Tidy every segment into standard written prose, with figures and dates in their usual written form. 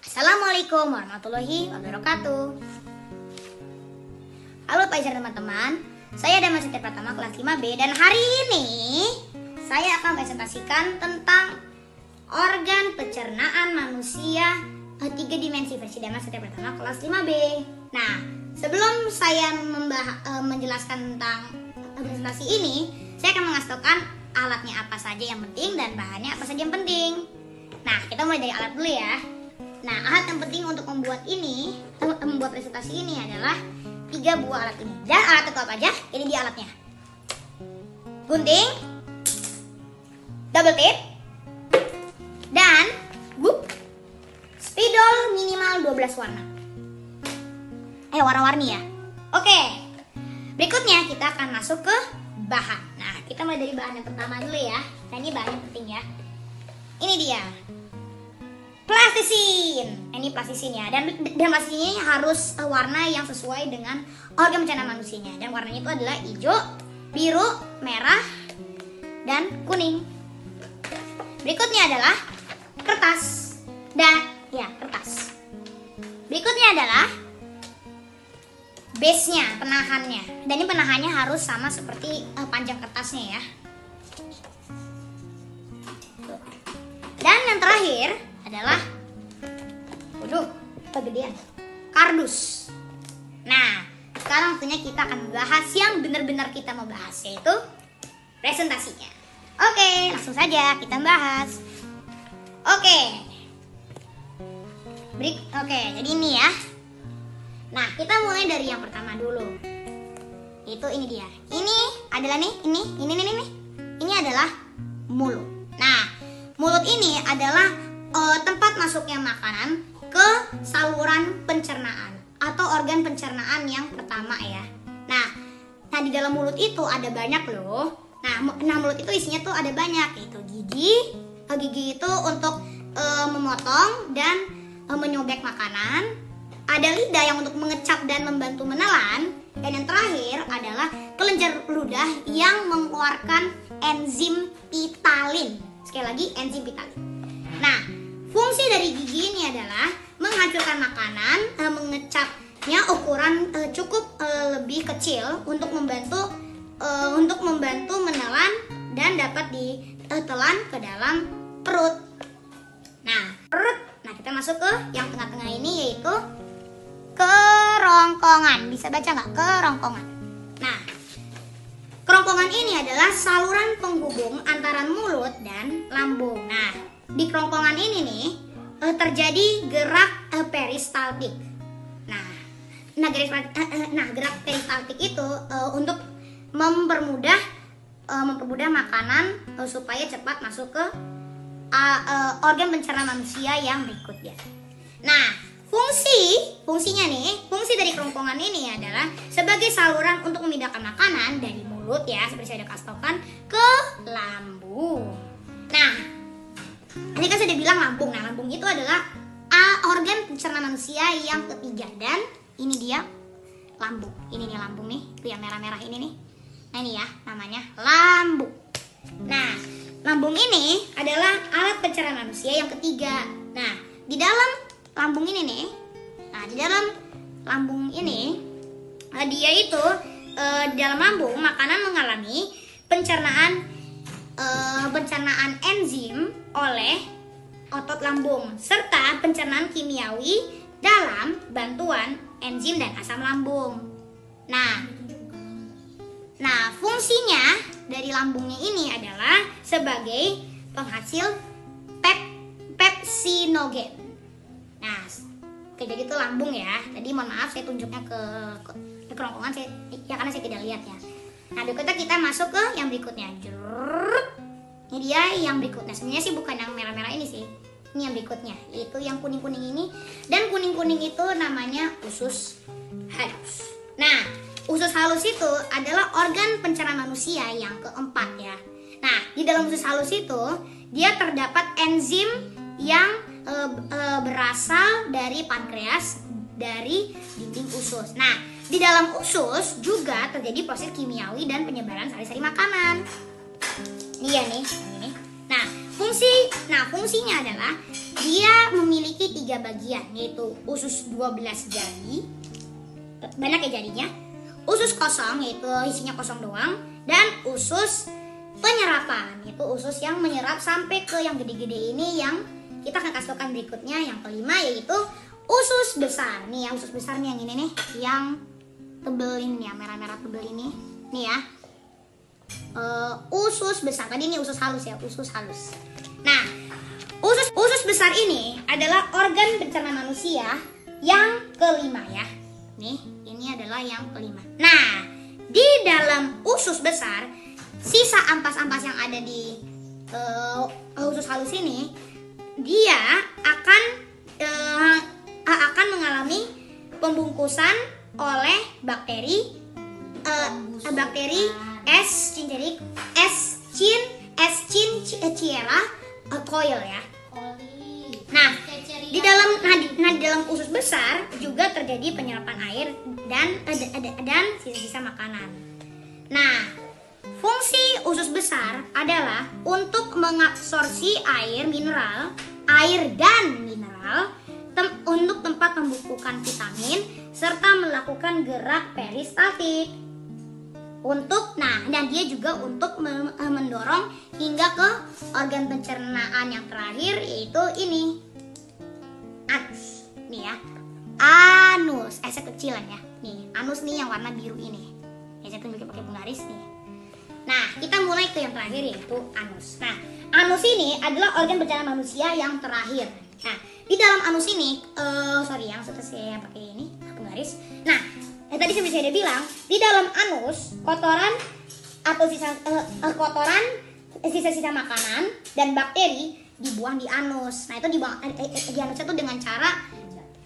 Assalamualaikum warahmatullahi wabarakatuh. Halo pelajar teman-teman, saya Dama Siti Pratama kelas 5B dan hari ini saya akan presentasikan tentang organ pencernaan manusia 3 dimensi versi Dama Siti Pratama kelas 5B. Nah, sebelum saya menjelaskan tentang presentasi ini, saya akan mengasihkan alatnya apa saja yang penting dan bahannya apa saja yang penting. Nah, kita mulai dari alat dulu ya. Nah, alat yang penting untuk membuat presentasi ini adalah 3 buah alat ini. Dan alat itu apa aja? Ini dia alatnya. Gunting, double tip, dan spidol minimal 12 warna. Warna-warni ya. Oke. Berikutnya kita akan masuk ke bahan. Nah, kita mulai dari bahan yang pertama dulu ya. Nah, ini bahan yang penting ya. Ini dia. Plastisin. Ini plastisin ya. Dan plastisin ini harus warna yang sesuai dengan organ pencernaan manusianya. Dan warnanya itu adalah hijau, biru, merah, dan kuning. Berikutnya adalah kertas. Kertas. Berikutnya adalah base-nya, penahannya. Dan ini penahannya harus sama seperti panjang kertasnya ya. Dan yang terakhir adalah kegedean kardus. Nah, sekarang waktunya kita akan membahas yang benar-benar kita mau bahas, yaitu presentasinya. Oke, langsung saja kita bahas. Oke, jadi ini ya. Nah, kita mulai dari yang pertama dulu. Itu ini dia. Ini adalah ini adalah mulut. Nah, mulut ini adalah tempat masuknya makanan ke saluran pencernaan atau organ pencernaan yang pertama ya. Nah di dalam mulut itu ada banyak loh. Nah mulut itu isinya tuh ada banyak, yaitu gigi. Gigi itu untuk memotong dan menyobek makanan. Ada lidah yang untuk mengecap dan membantu menelan. Dan yang terakhir adalah kelenjar ludah yang mengeluarkan enzim pitalin. Sekali lagi, enzim pitalin. Nah, fungsi dari gigi ini adalah menghancurkan makanan, mengecapnya ukuran cukup lebih kecil untuk membantu menelan dan dapat ditelan ke dalam perut. Nah, kita masuk ke yang tengah-tengah ini, yaitu kerongkongan. Bisa baca nggak? Kerongkongan. Nah, kerongkongan ini adalah saluran penghubung antara mulut dan lambung. Nah, di kerongkongan ini nih terjadi gerak peristaltik. Gerak peristaltik itu untuk mempermudah makanan supaya cepat masuk ke organ pencernaan manusia yang berikutnya. Nah, fungsi dari kerongkongan ini adalah sebagai saluran untuk memindahkan makanan dari mulut ya, seperti saya udah kasih tahu ke lambung. Nah, ini kan saya udah bilang lambung. Nah, lambung itu adalah organ pencernaan manusia yang ketiga. Dan ini dia lambung. Ini nih lambung nih. Itu yang merah-merah ini nih. Nah, ini ya namanya lambung. Nah, lambung ini adalah alat pencernaan manusia yang ketiga. Nah, di dalam lambung ini nih. Di dalam lambung makanan mengalami pencernaan enzim oleh otot lambung serta pencernaan kimiawi dalam bantuan enzim dan asam lambung. Nah, fungsinya dari lambungnya ini adalah sebagai penghasil pepsinogen. Nah, jadi itu lambung ya. Tadi mohon maaf saya tunjuknya ke kerongkongan karena saya tidak lihat ya. Nah, berikutnya kita masuk ke yang berikutnya. Ini dia yang berikutnya. Sebenarnya sih bukan yang merah-merah ini sih. Ini yang berikutnya, yaitu yang kuning-kuning ini. Dan kuning-kuning itu namanya usus halus. Nah, usus halus itu adalah organ pencernaan manusia yang keempat ya. Nah, di dalam usus halus itu dia terdapat enzim yang berasal dari pankreas dari dinding usus. Nah, di dalam usus juga terjadi proses kimiawi dan penyebaran sari-sari makanan. Iya nih, ini. Nah, fungsi Fungsinya adalah dia memiliki 3 bagian, yaitu usus 12 jari, banyak ya jadinya, usus kosong yaitu isinya kosong doang, dan usus penyerapan yaitu usus yang menyerap sampai ke yang gede-gede ini yang kita akan kasih tahu berikutnya. Yang kelima yaitu usus besar. Nih ya, usus besar nih yang ini nih, yang tebel ini ya, merah-merah tebel ini. Nih ya. Usus besar. Tadi ini usus halus ya, usus halus. Nah, usus besar ini adalah organ pencerna manusia yang kelima ya. Nih, ini adalah yang kelima. Nah, di dalam usus besar, sisa ampas-ampas yang ada di usus halus ini, dia akan mengalami pembungkusan oleh bakteri Escherichia coli ya. Nah, di dalam usus besar juga terjadi penyerapan air dan sisa-sisa makanan. Nah, fungsi usus besar adalah untuk mengabsorpsi air dan mineral untuk tempat pembukukan vitamin serta melakukan gerak peristaltik. Dan dia juga untuk mendorong hingga ke organ pencernaan yang terakhir, yaitu ini, anus. Nih ya, anus, kecilan ya. Nih, anus nih yang warna biru ini. Ya, saya tunjukin pakai penggaris nih. Nah, kita mulai ke yang terakhir yaitu anus. Nah, anus ini adalah organ pencernaan manusia yang terakhir. Nah, di dalam anus ini, yang saya pakai ini penggaris. Nah, tadi seperti saya udah bilang, di dalam anus kotoran atau sisa-sisa makanan dan bakteri dibuang di anus. Nah, itu dibuang di anus itu dengan cara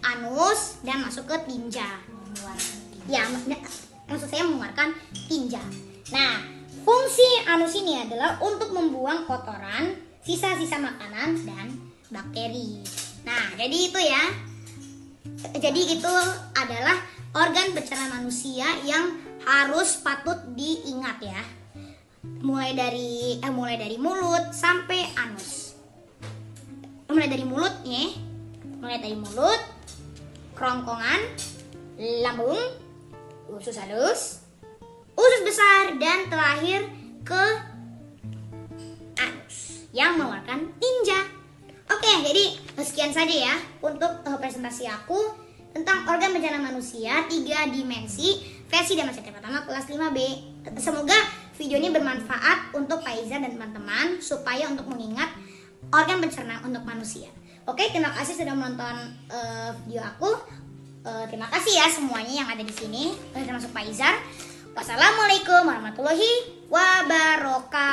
anus dan masuk ke tinja. Ya, maksud saya mengeluarkan tinja. Nah, fungsi anus ini adalah untuk membuang kotoran, sisa-sisa makanan dan bakteri. Nah, jadi itu ya. Jadi itu adalah organ pencernaan manusia yang harus patut diingat ya. Mulai dari mulut sampai anus. Mulai dari mulut, kerongkongan, lambung, usus halus, usus besar, dan terakhir ke anus yang mengeluarkan tinja. Oke, jadi sekian saja ya untuk presentasi aku tentang organ pencernaan manusia 3 dimensi versi Dharma Satya Pratama kelas 5B. Semoga video ini bermanfaat untuk Pak Iza dan teman-teman supaya untuk mengingat organ pencernaan untuk manusia. Oke, terima kasih sudah menonton video aku. Terima kasih ya semuanya yang ada di sini, termasuk Pak Izar. Wassalamualaikum warahmatullahi wabarakatuh.